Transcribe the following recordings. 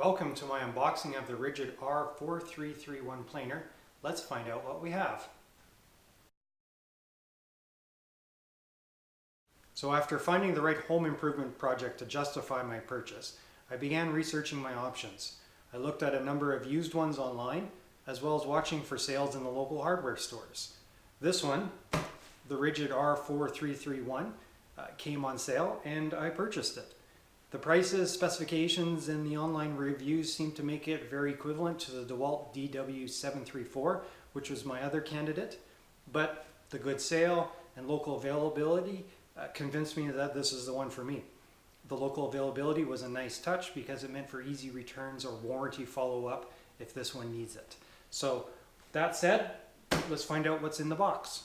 Welcome to my unboxing of the Ridgid R4331 planer. Let's find out what we have. So after finding the right home improvement project to justify my purchase, I began researching my options. I looked at a number of used ones online, as well as watching for sales in the local hardware stores. This one, the Ridgid R4331, came on sale and I purchased it. The prices, specifications, and the online reviews seem to make it very equivalent to the DeWalt DW734, which was my other candidate, but the good sale and local availability convinced me that this is the one for me. The local availability was a nice touch because it meant for easy returns or warranty follow-up if this one needs it. So that said, let's find out what's in the box.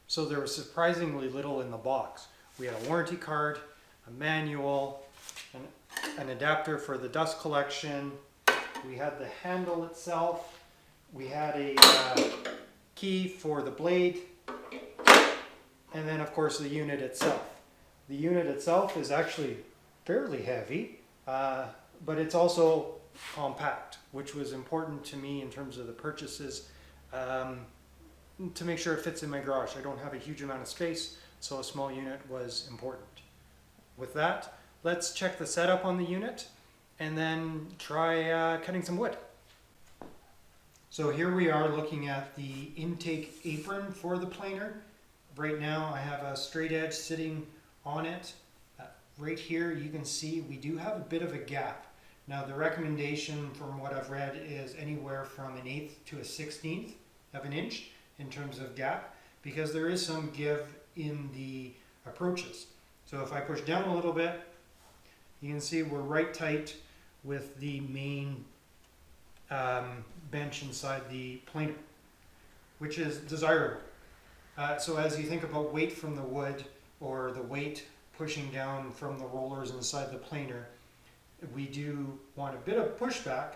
So there was surprisingly little in the box. We had a warranty card, a manual, an adapter for the dust collection, we had the handle itself, we had a key for the blade, and then of course the unit itself. The unit itself is actually fairly heavy, but it's also compact, which was important to me in terms of the purchases. To make sure it fits in my garage. I don't have a huge amount of space, so a small unit was important. With that, let's check the setup on the unit and then try cutting some wood. So here we are looking at the intake apron for the planer. Right now I have a straight edge sitting on it. Right here you can see we do have a bit of a gap. Now the recommendation from what I've read is anywhere from 1/8 to 1/16 of an inch in terms of gap, because there is some give in the approaches. So if I push down a little bit, you can see we're right tight with the main bench inside the planer, which is desirable. So as you think about weight from the wood or the weight pushing down from the rollers inside the planer, we do want a bit of pushback,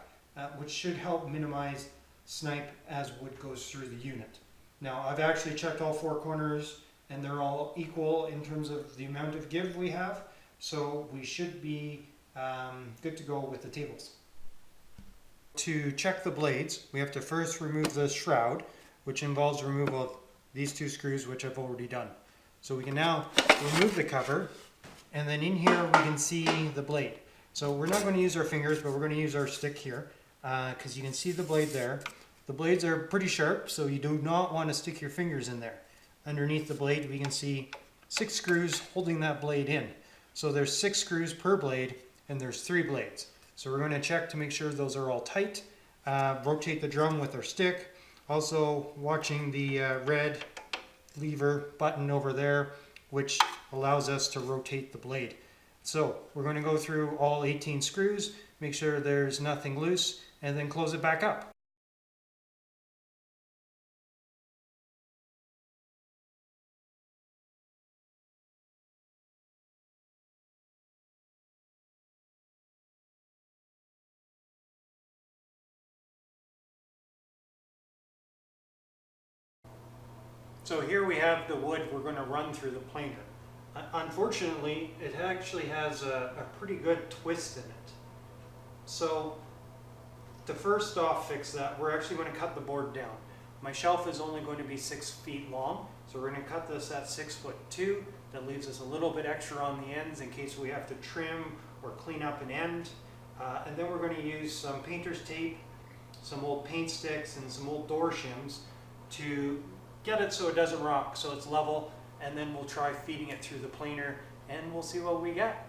which should help minimize snipe as wood goes through the unit. Now I've actually checked all four corners and they're all equal in terms of the amount of give we have, so we should be good to go with the tables. To check the blades, we have to first remove the shroud, which involves removal of these two screws, which I've already done. So we can now remove the cover, and then in here we can see the blade. So we're not going to use our fingers, but we're going to use our stick here, because you can see the blade there. The blades are pretty sharp, so you do not want to stick your fingers in there. Underneath the blade we can see 6 screws holding that blade in. So there's 6 screws per blade and there's 3 blades. So we're going to check to make sure those are all tight. Rotate the drum with our stick. Also watching the red lever button over there, which allows us to rotate the blade. So we're going to go through all 18 screws, make sure there's nothing loose, and then close it back up. So here we have the wood we're going to run through the planer. Unfortunately, it actually has a pretty good twist in it. So to first off fix that, we're actually going to cut the board down. My shelf is only going to be 6 feet long, so we're going to cut this at 6'2". That leaves us a little bit extra on the ends in case we have to trim or clean up an end. And then we're going to use some painter's tape, some old paint sticks, and some old door shims to get it so it doesn't rock, so it's level, and then we'll try feeding it through the planer and we'll see what we get.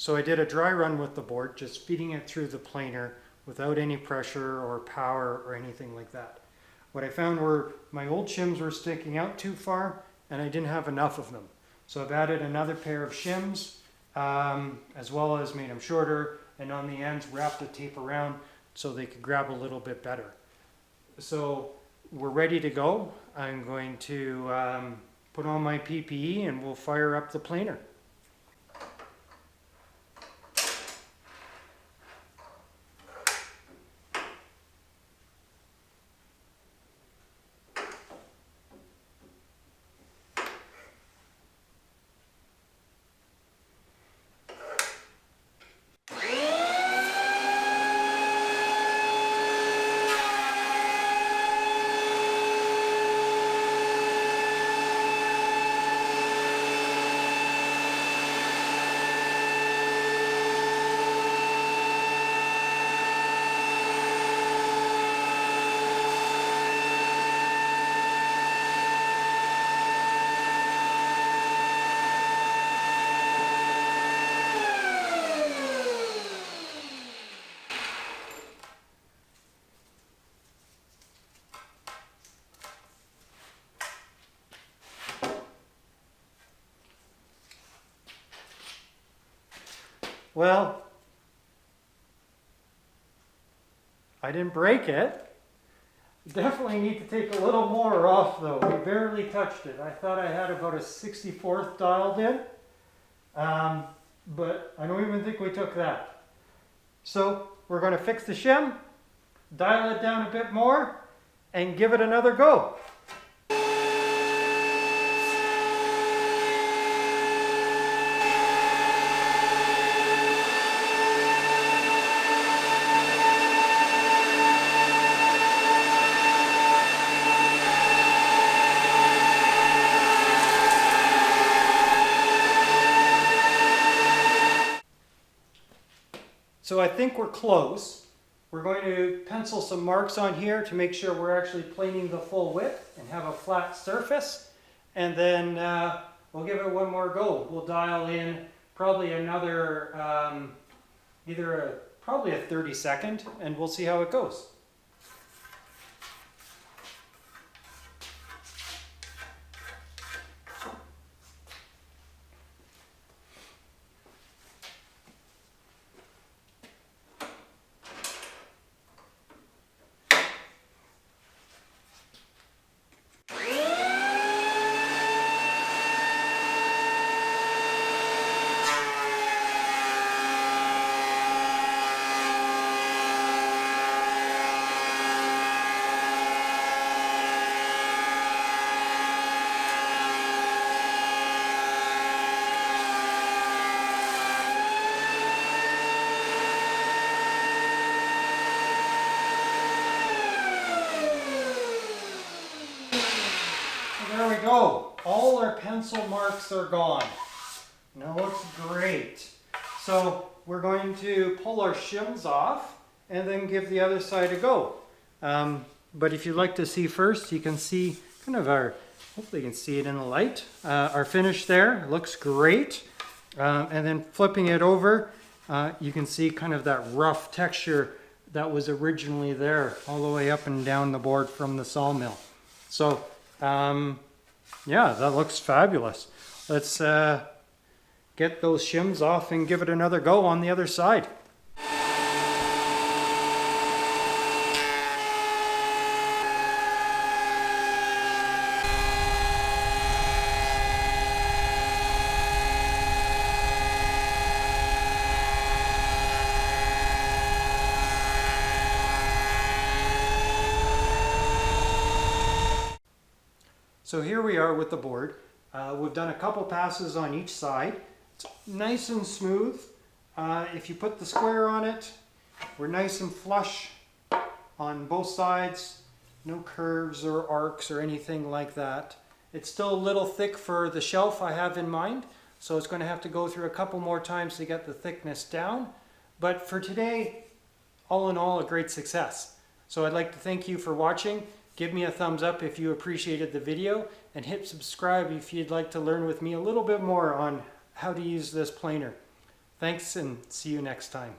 So I did a dry run with the board, just feeding it through the planer without any pressure or power or anything like that. What I found were my old shims were sticking out too far and I didn't have enough of them. So I've added another pair of shims, as well as made them shorter, and on the ends wrapped the tape around so they could grab a little bit better. So we're ready to go. I'm going to put on my PPE and we'll fire up the planer. Well, I didn't break it. Definitely need to take a little more off though. We barely touched it. I thought I had about a 64th dialed in, but I don't even think we took that. So we're going to fix the shim, dial it down a bit more, and give it another go. So I think we're close. We're going to pencil some marks on here to make sure we're actually planing the full width and have a flat surface. And then we'll give it one more go. We'll dial in probably another, probably a 30-second, and we'll see how it goes. There we go. All our pencil marks are gone. Now it looks great. So we're going to pull our shims off and then give the other side a go. But if you'd like to see first, you can see kind of our, hopefully you can see it in the light, our finish there. Looks great. And then flipping it over, you can see kind of that rough texture that was originally there all the way up and down the board from the sawmill. So yeah, that looks fabulous. Let's get those shims off and give it another go on the other side. So here we are with the board. We've done a couple passes on each side. It's nice and smooth. If you put the square on it, we're nice and flush on both sides. No curves or arcs or anything like that. It's still a little thick for the shelf I have in mind, so it's going to have to go through a couple more times to get the thickness down. But for today, all in all, a great success. So I'd like to thank you for watching. Give me a thumbs up if you appreciated the video, and hit subscribe if you'd like to learn with me a little bit more on how to use this planer. Thanks, and see you next time.